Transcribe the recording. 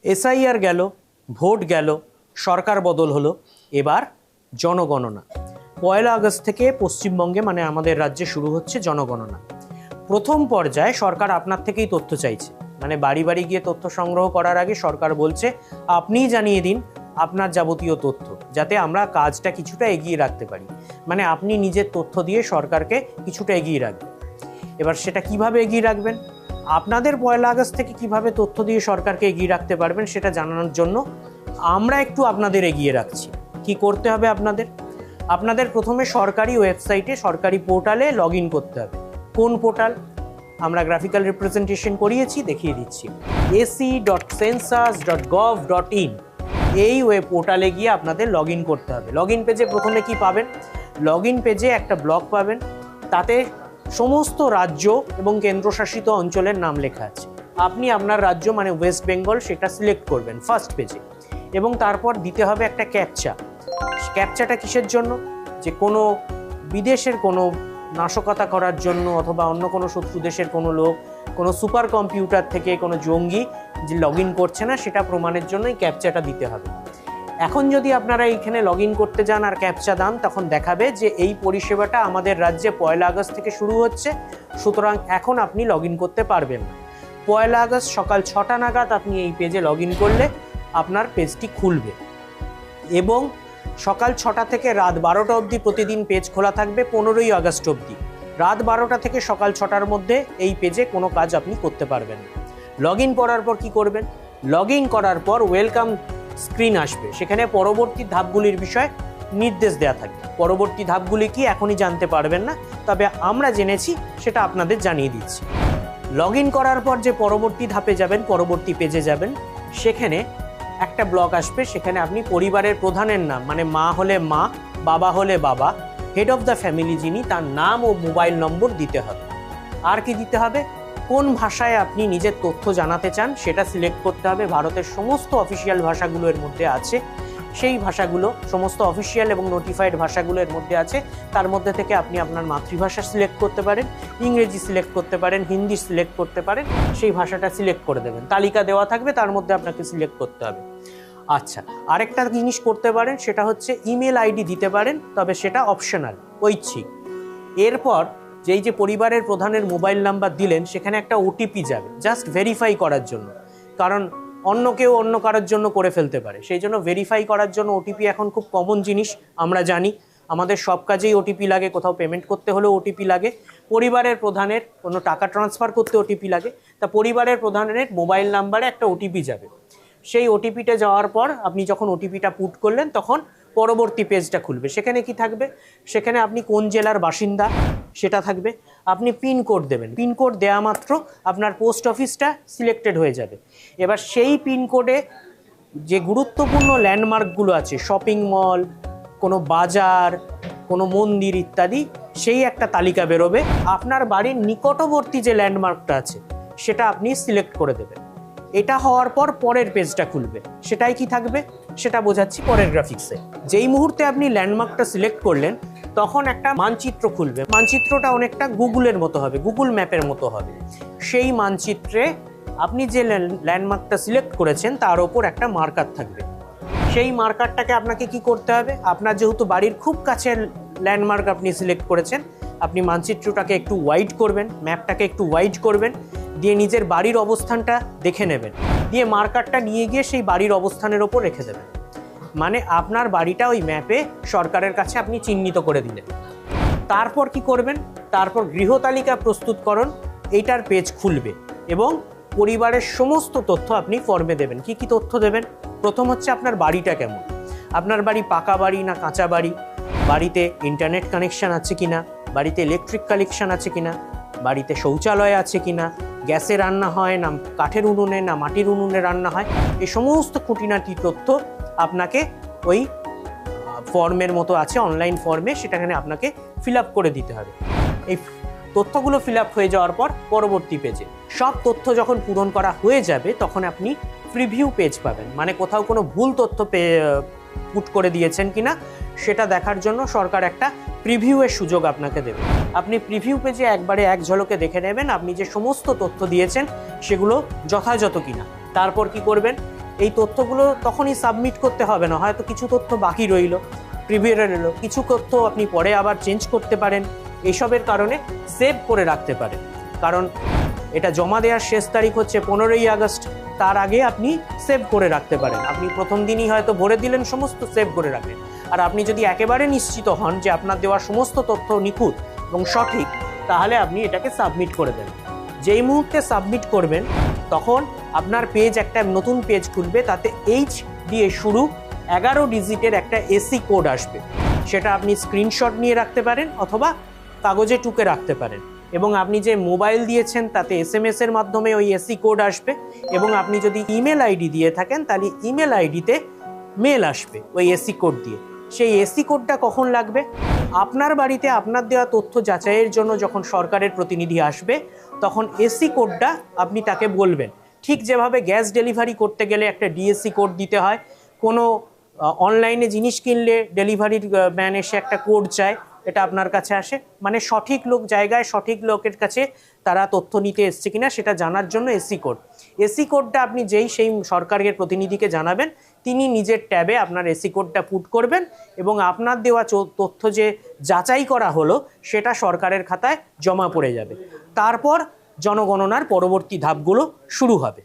SIR গেল, vote গেল, সরকার বদল হলো, এবার জনগণনা। 1 আগস্ট থেকে পশ্চিমবঙ্গে মানে আমাদের রাজ্যে শুরু হচ্ছে জনগণনা। প্রথম পর্যায়ে সরকার আপনার থেকেই তথ্য চাইছে, মানে বাড়ি বাড়ি গিয়ে তথ্য সংগ্রহ করার আগে সরকার বলছে আপনিই জানিয়ে দিন আপনার যাবতীয় তথ্য, যাতে আমরা কাজটা কিছুটা এগিয়ে রাখতে পারি। মানে আপনি নিজের তথ্য দিয়ে সরকারকে কিছুটা এগিয়ে রাখবেন। এবার সেটা কিভাবে এগিয়ে রাখবেন, আপনাদের 1 আগস্ট থেকে কিভাবে তথ্য দিয়ে সরকারকে এগিয়ে রাখতে পারবেন সেটা জানানোর জন্য আমরা একটু আপনাদের এগিয়ে রাখছি। কি করতে হবে আপনাদের প্রথমে সরকারি ওয়েবসাইটে, সরকারি পোর্টালে লগ ইন করতে হবে। কোন পোর্টাল? আমরা গ্রাফিক্যাল রিপ্রেজেন্টেশন করিয়েছি, দেখিয়ে দিচ্ছি। ac.census.gov.in এই ওয়েব পোর্টালে গিয়ে আপনাদের লগ ইন করতে হবে। লগ ইন পেজে প্রথমে কি পাবেন? লগ ইন পেজে একটা ব্লক পাবেন, তাতে সমস্ত রাজ্য এবং কেন্দ্রশাসিত অঞ্চলের নাম লেখা আছে। আপনি আপনার রাজ্য মানে ওয়েস্ট বেঙ্গল সেটা সিলেক্ট করবেন ফার্স্ট পেজে, এবং তারপর দিতে হবে একটা ক্যাপচা। ক্যাপচাটা কিসের জন্য? যে কোনো বিদেশের কোনো নাশকতা করার জন্য, অথবা অন্য কোনো শত্রু দেশের কোনো লোক কোনো সুপার কম্পিউটার থেকে কোনো জঙ্গি যে লগ ইন করছে না সেটা প্রমাণের জন্যই ক্যাপচাটা দিতে হবে। এখন যদি আপনারা এইখানে লগ ইন করতে যান আর ক্যাপচা দেন, তখন দেখাবে যে এই পরিষেবাটা আমাদের রাজ্যে 1 আগস্ট থেকে শুরু হচ্ছে, সুতরাং এখন আপনি লগ ইন করতে পারবেন না। 1 আগস্ট সকাল 6টা নাগাদ আপনি এই পেজে লগ ইন করলে আপনার পেজটি খুলবে, এবং সকাল 6টা থেকে রাত 12টা অবধি প্রতিদিন পেজ খোলা থাকবে 15ই আগস্ট অবধি। রাত 12টা থেকে সকাল 6টার মধ্যে এই পেজে কোনো কাজ আপনি করতে পারবেন না। লগ ইন করার পর কি করবেন? লগ ইন করার পর ওয়েলকাম স্ক্রিন আসবে, সেখানে পরবর্তী ধাপগুলির বিষয়ে নির্দেশ দেওয়া থাকবে। পরবর্তী ধাপগুলি কি এখনই জানতে পারবেন না, তবে আমরা জেনেছি সেটা আপনাদের জানিয়ে দিচ্ছি। লগ ইন করার পর যে পরবর্তী ধাপে যাবেন, পরবর্তী পেজে যাবেন, সেখানে একটা ব্লক আসবে, সেখানে আপনি পরিবারের প্রধানের নাম, মানে মা হলে মা, বাবা হলে বাবা, হেড অফ দ্য ফ্যামিলি যিনি, তার নাম ও মোবাইল নম্বর দিতে হবে। আর কি দিতে হবে? কোন ভাষায় আপনি নিজের তথ্য জানাতে চান সেটা সিলেক্ট করতে হবে। ভারতের সমস্ত অফিসিয়াল ভাষাগুলোর মধ্যে আছে, সেই ভাষাগুলো সমস্ত অফিসিয়াল এবং নোটিফাইড ভাষাগুলোর মধ্যে আছে। তার মধ্যে থেকে আপনি আপনার মাতৃভাষা সিলেক্ট করতে পারেন, ইংরেজি সিলেক্ট করতে পারেন, হিন্দি সিলেক্ট করতে পারেন, সেই ভাষাটা সিলেক্ট করে দেবেন। তালিকা দেওয়া থাকবে, তার মধ্যে আপনাকে সিলেক্ট করতে হবে। আচ্ছা, আরেকটা জিনিস করতে পারেন, সেটা হচ্ছে ইমেল আইডি দিতে পারেন, তবে সেটা অপশনাল, ঐচ্ছিক। এরপর যেই যে পরিবারের প্রধানের মোবাইল নাম্বার দিলেন, সেখানে একটা ওটিপি যাবে জাস্ট ভেরিফাই করার জন্য, কারণ অন্য কেউ অন্য কারোর জন্য করে ফেলতে পারে। সেই জন্য ভেরিফাই করার জন্য ওটিপি এখন খুব কমন জিনিস, আমরা জানি আমাদের সব কাজেই ওটিপি লাগে, কোথাও পেমেন্ট করতে হলেও ওটিপি লাগে, পরিবারের প্রধানের কোনো টাকা ট্রান্সফার করতে ওটিপি লাগে। তা পরিবারের প্রধানের মোবাইল নাম্বারে একটা ওটিপি যাবে। সেই ওটিপিটা যাওয়ার পর আপনি যখন ওটিপিটা পুট করলেন, তখন পরবর্তী পেজটা খুলবে। সেখানে কি থাকবে? সেখানে আপনি কোন জেলার বাসিন্দা সেটা থাকবে। আপনি পিনকোড দেবেন, পিনকোড দেওয়া মাত্র আপনার পোস্ট অফিসটা সিলেক্টেড হয়ে যাবে। এবার সেই পিনকোডে যে গুরুত্বপূর্ণ ল্যান্ডমার্কগুলো আছে, শপিং মল, কোনো বাজার, কোনো মন্দির ইত্যাদি, সেই একটা তালিকা বেরোবে। আপনার বাড়ির নিকটবর্তী যে ল্যান্ডমার্কটা আছে সেটা আপনি সিলেক্ট করে দেবেন। এটা হওয়ার পর পরের পেজটা খুলবে, সেটাই কি থাকবে সেটা বোঝাচ্ছি পরের গ্রাফিক্সে। যেই মুহূর্তে আপনি ল্যান্ডমার্কটা সিলেক্ট করলেন, তখন একটা মানচিত্র খুলবে। মানচিত্রটা অনেকটা গুগলের মতো হবে, গুগল ম্যাপের মতো হবে। সেই মানচিত্রে আপনি যে ল্যান্ডমার্কটা সিলেক্ট করেছেন তার ওপর একটা মার্কার থাকবে। সেই মার্কারটাকে আপনাকে কি করতে হবে? আপনার যেহেতু বাড়ির খুব কাছের ল্যান্ডমার্ক আপনি সিলেক্ট করেছেন, আপনি মানচিত্রটাকে একটু ওয়াইড করবেন, ম্যাপটাকে একটু ওয়াইড করবেন, দিয়ে নিজের বাড়ির অবস্থানটা দেখে নেবেন, দিয়ে মার্কারটা নিয়ে গিয়ে সেই বাড়ির অবস্থানের ওপর রেখে দেবেন। মানে আপনার বাড়িটা ওই ম্যাপে সরকারের কাছে আপনি চিহ্নিত করে দিলেন। তারপর কি করবেন? তারপর গৃহতালিকা প্রস্তুতকরণ এইটার পেজ খুলবে, এবং পরিবারের সমস্ত তথ্য আপনি ফর্মে দেবেন। কি কি তথ্য দেবেন? প্রথম হচ্ছে আপনার বাড়িটা কেমন, আপনার বাড়ি পাকা বাড়ি না কাঁচা বাড়ি, বাড়িতে ইন্টারনেট কানেকশান আছে কিনা, বাড়িতে ইলেকট্রিক কানেকশান আছে কিনা, বাড়িতে শৌচালয় আছে কিনা, গ্যাসে রান্না হয় না কাঠের উনুনে না মাটির উনুনে রান্না হয়, এই সমস্ত খুঁটিনাটি তথ্য আপনাকে ওই ফর্মের মতো আছে অনলাইন ফর্মে, সেটাখানে আপনাকে ফিল আপ করে দিতে হবে। এই তথ্যগুলো ফিল আপ হয়ে যাওয়ার পর পরবর্তী পেজে সব তথ্য যখন পূরণ করা হয়ে যাবে, তখন আপনি প্রিভিউ পেজ পাবেন। মানে কোথাও কোনো ভুল তথ্য পুট করে দিয়েছেন কিনা সেটা দেখার জন্য সরকার একটা প্রিভিউয়ের সুযোগ আপনাকে দেবে। আপনি প্রিভিউ পেজে একবারে এক ঝলকে দেখে নেবেন আপনি যে সমস্ত তথ্য দিয়েছেন সেগুলো যথাযথ কিনা। তারপর কি করবেন? এই তথ্যগুলো তখনই সাবমিট করতে হবে না, হয়তো কিছু তথ্য বাকি রইল, প্রিভিউ রইল, কিছু তথ্য আপনি পরে আবার চেঞ্জ করতে পারেন। এইসবের কারণে সেভ করে রাখতে পারেন, কারণ এটা জমা দেওয়ার শেষ তারিখ হচ্ছে 15ই আগস্ট, তার আগে আপনি সেভ করে রাখতে পারেন। আপনি প্রথম দিনই হয়তো ভরে দিলেন, সমস্ত সেভ করে রাখলেন। আর আপনি যদি একেবারে নিশ্চিত হন যে আপনার দেওয়া সমস্ত তথ্য নিখুঁত এবং সঠিক, তাহলে আপনি এটাকে সাবমিট করে দেন। যেই মুহূর্তে সাবমিট করবেন তখন আপনার পেজ একটা নতুন পেজ খুলবে, তাতে এইচ দিয়ে শুরু 11 ডিজিটের একটা এসি কোড আসবে। সেটা আপনি স্ক্রিনশট নিয়ে রাখতে পারেন অথবা কাগজে টুকে রাখতে পারেন। এবং আপনি যে মোবাইল দিয়েছেন তাতে SMS এর মাধ্যমে ওই এসি কোড আসবে, এবং আপনি যদি ইমেল আইডি দিয়ে থাকেন তাহলে ইমেল আইডিতে মেল আসবে ওই এসি কোড দিয়ে। সেই এসি কোডটা কখন লাগবে? আপনার বাড়িতে আপনার দেওয়া তথ্য যাচাইয়ের জন্য যখন সরকারের প্রতিনিধি আসবে, তখন এসি কোডটা আপনি তাকে বলবেন। ঠিক যেভাবে গ্যাস ডেলিভারি করতে গেলে একটা ডিএসি কোড দিতে হয়, কোনো অনলাইনে জিনিস কিনলে ডেলিভারির ম্যান এসে একটা কোড চায়, এটা আপনার কাছে আসে, মানে সঠিক লোক জায়গায় সঠিক লোকের কাছে তারা তথ্য নিতে এসছে কিনা সেটা জানার জন্য এসি কোড। এসি কোডটা আপনি সেই সরকারের প্রতিনিধিকে জানাবেন, তিনি নিজের ট্যাবে আপনার এসি কোডটা পুট করবেন, এবং আপনার দেওয়া তথ্য যে যাচাই করা হলো সেটা সরকারের খাতায় জমা পড়ে যাবে। তারপর জনগণনার পরবর্তী ধাপগুলো শুরু হবে।